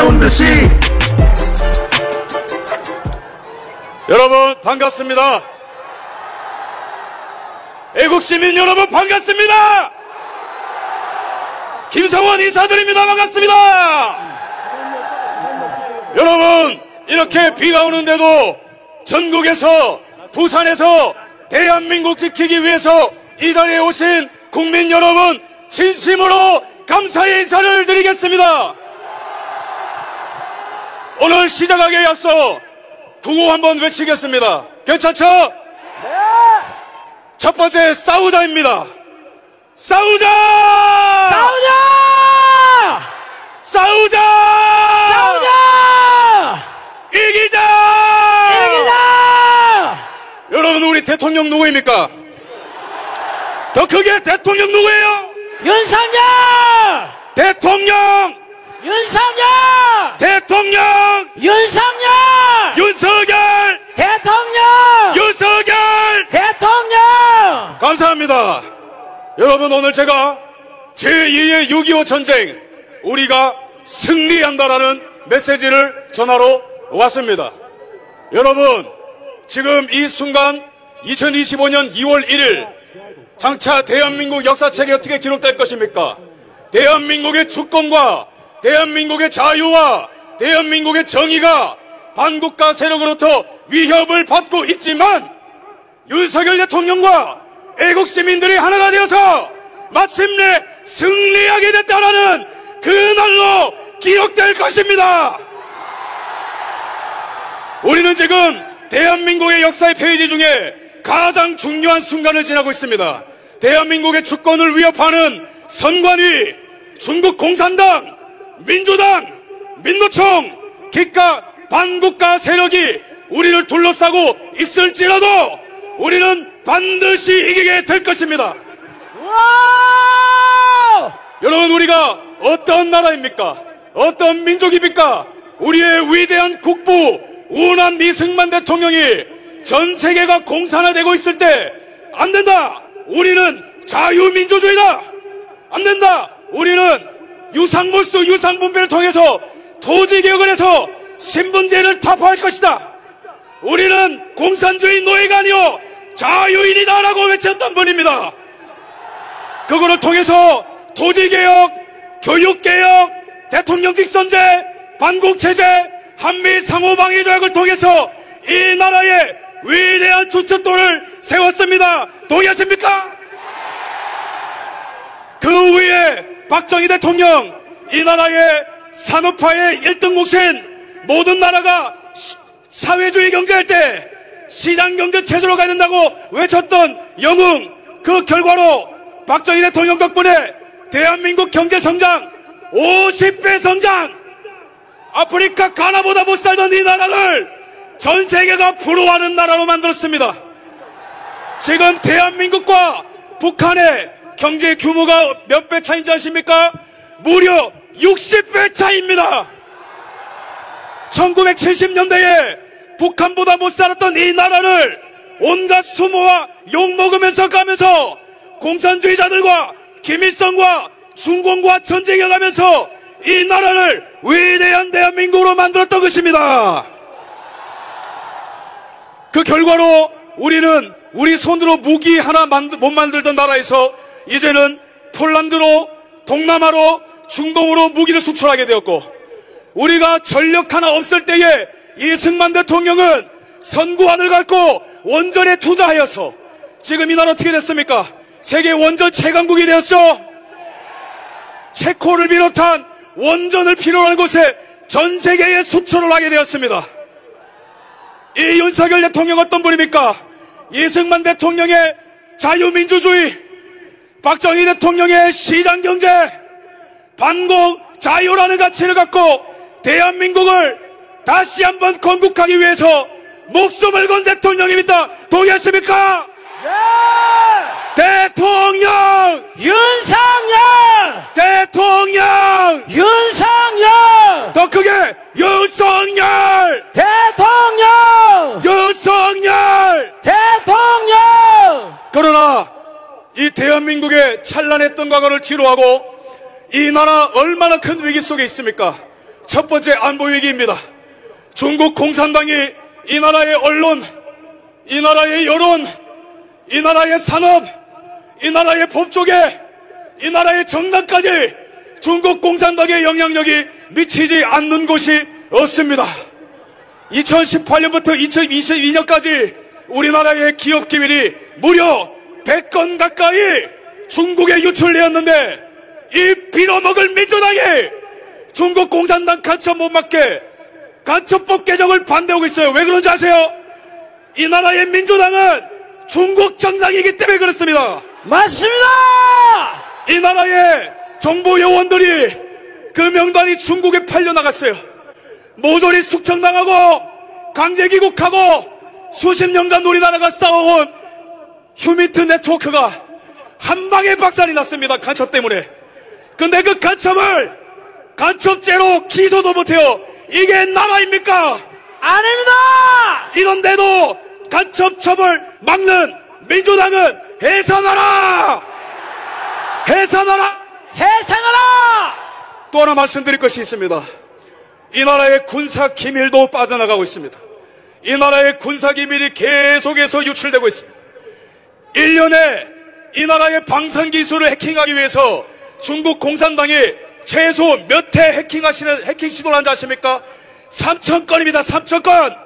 찾아온 듯이. 여러분 반갑습니다. 애국시민 여러분 반갑습니다. 김성원 인사드립니다. 반갑습니다. 여러분 이렇게 비가 오는데도 전국에서 부산에서 대한민국 지키기 위해서 이 자리에 오신 국민 여러분 진심으로 감사의 인사를 드리겠습니다. 오늘 시작하기에 앞서 구호 한번 외치겠습니다. 괜찮죠? 네. 첫 번째 싸우자입니다. 싸우자! 싸우자! 싸우자! 싸우자! 이기자! 이기자! 여러분 우리 대통령 누구입니까? 더 크게 대통령 누구예요? 윤석열! 대통령! 윤석열! 대통령! 윤석열! 윤석열! 대통령! 윤석열! 대통령! 감사합니다. 여러분 오늘 제가 제2의 6.25 전쟁 우리가 승리한다라는 메시지를 전하러 왔습니다. 여러분 지금 이 순간 2025년 2월 1일 장차 대한민국 역사책에 어떻게 기록될 것입니까? 대한민국의 주권과 대한민국의 자유와 대한민국의 정의가 반국가 세력으로부터 위협을 받고 있지만 윤석열 대통령과 애국 시민들이 하나가 되어서 마침내 승리하게 됐다라는 그날로 기록될 것입니다. 우리는 지금 대한민국의 역사의 페이지 중에 가장 중요한 순간을 지나고 있습니다. 대한민국의 주권을 위협하는 선관위, 중국 공산당, 민주당, 민노총, 기가 반국가 세력이 우리를 둘러싸고 있을지라도 우리는 반드시 이기게 될 것입니다. 여러분 우리가 어떤 나라입니까? 어떤 민족입니까? 우리의 위대한 국부 우난 이승만 대통령이 전 세계가 공산화되고 있을 때 안 된다. 우리는 자유민주주의다. 안 된다. 우리는 유상몰수 유상분배를 통해서 토지개혁을 해서 신분제를 타파할 것이다. 우리는 공산주의 노예가 아니요 자유인이다 라고 외쳤던 분입니다. 그거를 통해서 토지개혁, 교육개혁, 대통령직선제, 반공체제, 한미 상호방위 조약을 통해서 이 나라의 위대한 주춧돌을 세웠습니다. 동의하십니까? 그 위에 박정희 대통령 이 나라의 산업화의 1등 곡신 모든 나라가 사회주의 경제할 때 시장경제 체제로 가야 된다고 외쳤던 영웅 그 결과로 박정희 대통령 덕분에 대한민국 경제성장 50배 성장 아프리카 가나보다 못 살던 이 나라를 전 세계가 부러워하는 나라로 만들었습니다. 지금 대한민국과 북한의 경제 규모가 몇 배 차이인지 아십니까? 무려 60배 차이입니다. 1970년대에 북한보다 못 살았던 이 나라를 온갖 수모와 욕먹으면서 가면서 공산주의자들과 김일성과 중공과 전쟁해가면서 이 나라를 위대한 대한민국으로 만들었던 것입니다. 그 결과로 우리는 우리 손으로 무기 하나 못 만들던 나라에서 이제는 폴란드로 동남아로 중동으로 무기를 수출하게 되었고 우리가 전력 하나 없을 때에 이승만 대통령은 선구안을 갖고 원전에 투자하여서 지금 이 나라 어떻게 됐습니까? 세계 원전 최강국이 되었죠. 체코를 비롯한 원전을 필요로 하는 곳에 전 세계에 수출을 하게 되었습니다. 이 윤석열 대통령 어떤 분입니까? 이승만 대통령의 자유민주주의, 박정희 대통령의 시장경제, 반공 자유라는 가치를 갖고 대한민국을 다시 한번 건국하기 위해서 목숨을 건 대통령입니다. 동의하십니까? 네! 대통령! 윤석열! 대통령! 윤석열! 더 크게 윤석열! 대통령! 윤석열! 대통령! 그러나 이 대한민국의 찬란했던 과거를 뒤로하고 이 나라 얼마나 큰 위기 속에 있습니까? 첫 번째 안보 위기입니다. 중국 공산당이 이 나라의 언론, 이 나라의 여론, 이 나라의 산업, 이 나라의 법조계, 이 나라의 정당까지 중국 공산당의 영향력이 미치지 않는 곳이 없습니다. 2018년부터 2022년까지 우리나라의 기업 기밀이 무려 100건 가까이 중국에 유출되었는데 이 빌어먹을 민주당이 중국 공산당 간첩 못 막게 간첩법 개정을 반대하고 있어요. 왜 그런지 아세요? 이 나라의 민주당은 중국 정당이기 때문에 그렇습니다. 맞습니다! 이 나라의 정보 요원들이 그 명단이 중국에 팔려나갔어요. 모조리 숙청당하고 강제 귀국하고 수십 년간 우리나라가 쌓아온 휴민트 네트워크가 한 방에 박살이 났습니다. 간첩 때문에. 근데 그 간첩을 간첩죄로 기소도 못해요. 이게 나라입니까? 아닙니다! 이런데도 간첩 처벌 막는 민주당은 해산하라! 해산하라! 해산하라! 또 하나 말씀드릴 것이 있습니다. 이 나라의 군사 기밀도 빠져나가고 있습니다. 이 나라의 군사 기밀이 계속해서 유출되고 있습니다. 1년에 이 나라의 방산 기술을 해킹하기 위해서 중국 공산당이 최소 몇 회 해킹 시도를 한지 아십니까? 3,000건입니다. 3,000건.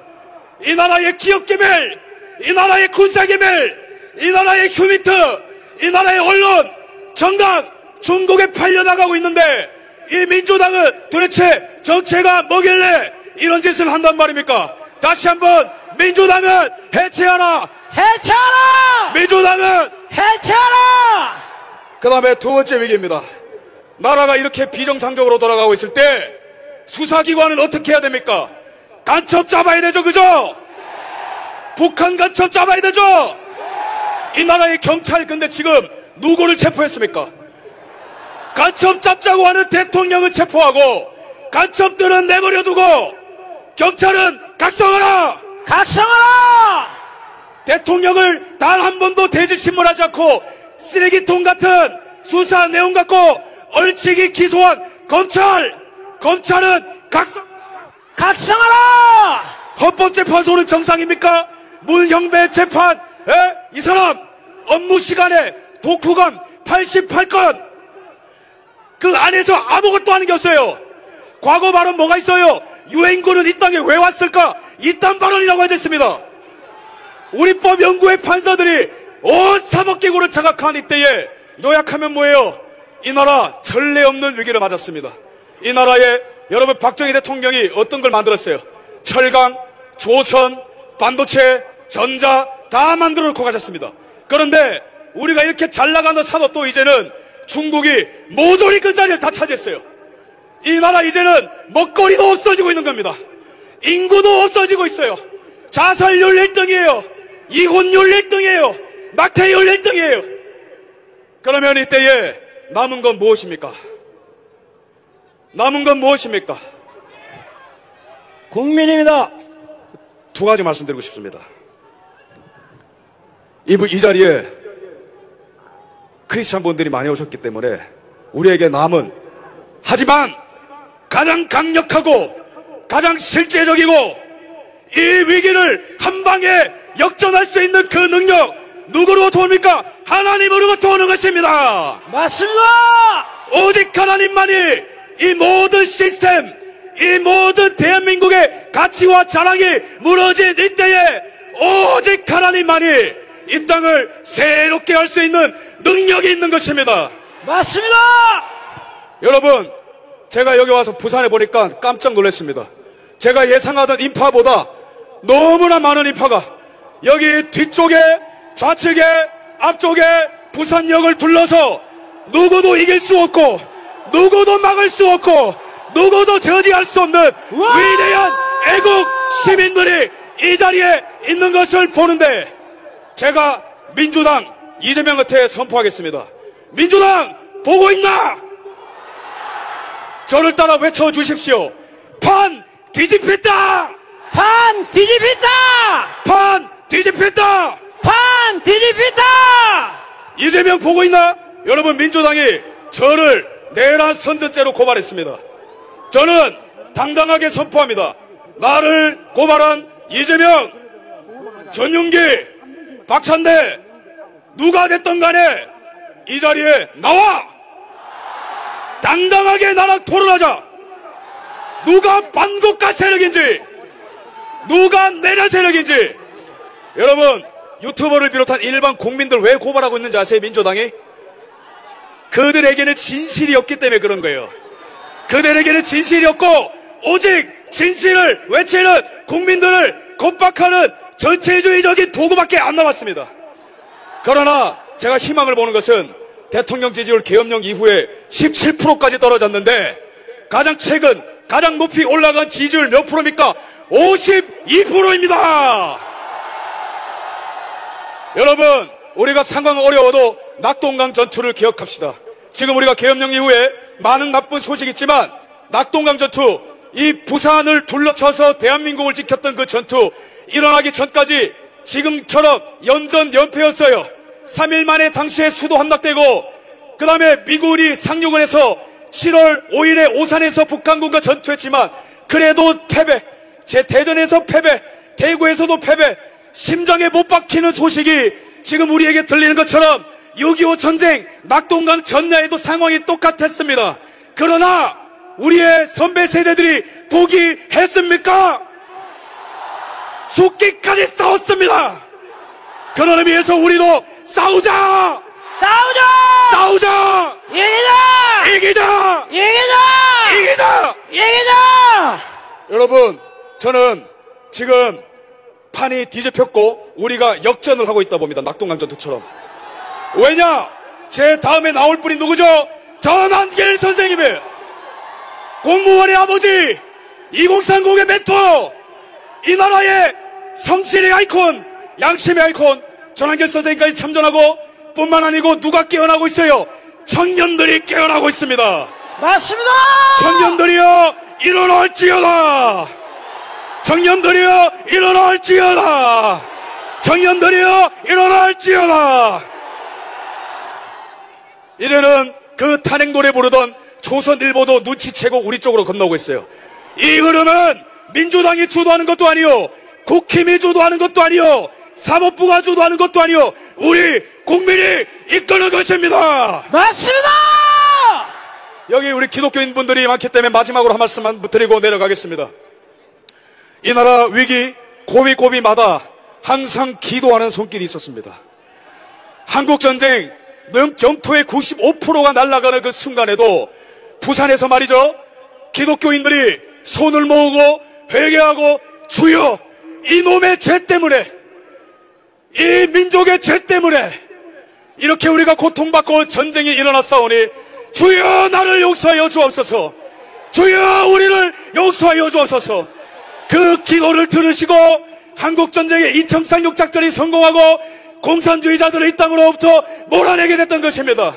이 나라의 기업 기밀, 이 나라의 군사 기밀, 이 나라의 휴민트, 이 나라의 언론, 정당 중국에 팔려나가고 있는데 이 민주당은 도대체 정체가 뭐길래 이런 짓을 한단 말입니까? 다시 한번 민주당은 해체하라! 해체하라! 민주당은 해체하라! 그 다음에 두 번째 위기입니다. 나라가 이렇게 비정상적으로 돌아가고 있을 때 수사기관은 어떻게 해야 됩니까? 간첩 잡아야 되죠, 그죠? 북한 간첩 잡아야 되죠? 이 나라의 경찰 근데 지금 누구를 체포했습니까? 간첩 잡자고 하는 대통령은 체포하고 간첩들은 내버려두고 경찰은 각성하라! 각성하라! 대통령을 단 한 번도 대질 신문하지 않고 쓰레기통 같은 수사 내용 갖고 얼치기 기소한 검찰은 각성하라! 헌법재판소는 정상입니까? 문형배 재판, 이 사람 업무 시간에 독후감 88건 그 안에서 아무것도 하는 게 없어요. 과거 발언 뭐가 있어요? 유엔군은 이 땅에 왜 왔을까? 이딴 발언이라고 하셨습니다. 우리법 연구회 판사들이 온 사법기구를 장악한 이때에 요약하면 뭐예요? 이 나라 전례 없는 위기를 맞았습니다. 이 나라에 여러분 박정희 대통령이 어떤 걸 만들었어요? 철강, 조선, 반도체, 전자 다 만들어 놓고 가셨습니다. 그런데 우리가 이렇게 잘 나가는 산업도 이제는 중국이 모조리 그 자리를 다 차지했어요. 이 나라 이제는 먹거리도 없어지고 있는 겁니다. 인구도 없어지고 있어요. 자살률 1등이에요. 이혼율 1등이에요. 낙태율 1등이에요. 그러면 이때에 남은 건 무엇입니까? 남은 건 무엇입니까? 국민입니다. 두 가지 말씀드리고 싶습니다. 이 자리에 크리스찬 분들이 많이 오셨기 때문에 우리에게 남은 하지만 가장 강력하고 가장 실제적이고 이 위기를 한 방에 역전할 수 있는 그 능력 누구로부터 옵니까? 하나님으로부터 오는 것입니다. 맞습니다. 오직 하나님만이 이 모든 시스템, 이 모든 대한민국의 가치와 자랑이 무너진 이때에 오직 하나님만이 이 땅을 새롭게 할 수 있는 능력이 있는 것입니다. 맞습니다. 여러분, 제가 여기 와서 부산에 보니까 깜짝 놀랐습니다. 제가 예상하던 인파보다 너무나 많은 인파가 여기 뒤쪽에 좌측에 앞쪽에 부산역을 둘러서 누구도 이길 수 없고 누구도 막을 수 없고 누구도 저지할 수 없는 위대한 애국 시민들이 이 자리에 있는 것을 보는데 제가 민주당 이재명 곁에 선포하겠습니다. 민주당 보고 있나? 저를 따라 외쳐주십시오. 판 뒤집혔다! 판 뒤집혔다! 판 뒤집혔다! 판 뒤집혔다! 이재명 보고 있나? 여러분 민주당이 저를 내란 선전죄로 고발했습니다. 저는 당당하게 선포합니다. 나를 고발한 이재명, 전용기, 박찬대 누가 됐던 간에 이 자리에 나와! 당당하게 나랑 토론하자. 누가 반국가 세력인지, 누가 내란 세력인지. 여러분, 유튜버를 비롯한 일반 국민들 왜 고발하고 있는지 아세요? 민주당이? 그들에게는 진실이 없기 때문에 그런 거예요. 그들에게는 진실이 없고 오직 진실을 외치는 국민들을 겁박하는 전체주의적인 도구밖에 안 남았습니다. 그러나 제가 희망을 보는 것은 대통령 지지율 계엄령 이후에 17%까지 떨어졌는데 최근 가장 높이 올라간 지지율 몇 프로입니까? 52%입니다. 여러분, 우리가 상황 어려워도 낙동강 전투를 기억합시다. 지금 우리가 계엄령 이후에 많은 나쁜 소식이 있지만 낙동강 전투, 이 부산을 둘러쳐서 대한민국을 지켰던 그 전투 일어나기 전까지 지금처럼 연전연패였어요. 3일 만에 당시에 수도 함락되고 그 다음에 미군이 상륙을 해서 7월 5일에 오산에서 북한군과 전투했지만 그래도 패배, 대전에서 패배, 대구에서도 패배, 심장에 못 박히는 소식이 지금 우리에게 들리는 것처럼 6.25 전쟁, 낙동강 전야에도 상황이 똑같았습니다. 그러나 우리의 선배 세대들이 포기했습니까? 죽기까지 싸웠습니다. 그런 의미에서 우리도 싸우자! 싸우자! 싸우자! 이기자! 이기자! 이기자! 이기자! 이기자! 여러분, 저는 지금 판이 뒤집혔고 우리가 역전을 하고 있다 봅니다. 낙동강 전투처럼. 왜냐? 제 다음에 나올 분이 누구죠? 전한길 선생님의 공무원의 아버지, 2030의 멘토, 이 나라의 성실의 아이콘, 양심의 아이콘 전한길 선생님까지 참전하고 뿐만 아니고 누가 깨어나고 있어요? 청년들이 깨어나고 있습니다. 맞습니다! 청년들이여 일어날지어다. 청년들이여 일어날지어다. 청년들이여 일어날지어다. 이제는 그 탄핵 노래 부르던 조선일보도 눈치채고 우리 쪽으로 건너오고 있어요. 이 흐름은 민주당이 주도하는 것도 아니요, 국힘이 주도하는 것도 아니요, 사법부가 주도하는 것도 아니요, 우리 국민이 이끄는 것입니다. 맞습니다! 여기 우리 기독교인 분들이 많기 때문에 마지막으로 한 말씀만 드리고 내려가겠습니다. 이 나라 위기 고비고비마다 항상 기도하는 손길이 있었습니다. 한국전쟁 영토의 95%가 날아가는 그 순간에도 부산에서 말이죠, 기독교인들이 손을 모으고 회개하고 주여, 이놈의 죄 때문에, 이 민족의 죄 때문에 이렇게 우리가 고통받고 전쟁이 일어났사오니 주여 나를 용서하여 주옵소서, 주여 우리를 용서하여 주옵소서. 그 기도를 들으시고 한국전쟁의 이청상륙 작전이 성공하고 공산주의자들을 이 땅으로부터 몰아내게 됐던 것입니다.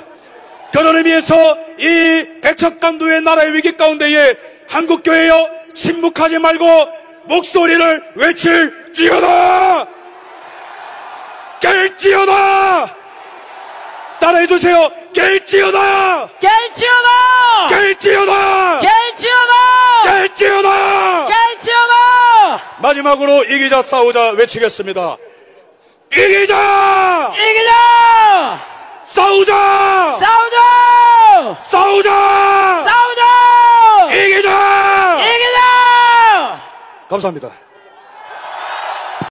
그런 의미에서 이 백척간두의 나라의 위기 가운데에 한국교회여 침묵하지 말고 목소리를 외칠지어다! 깰지어다! 따라해주세요. 깰지어다! 깰지어다! 깰지어다! 깰지어다! 깰지어다! 깰지어다! 마지막으로 이기자 싸우자 외치겠습니다. 이기자! 이기자! 싸우자! 싸우자! 싸우자! 싸우자! 이기자! 이기자! 감사합니다.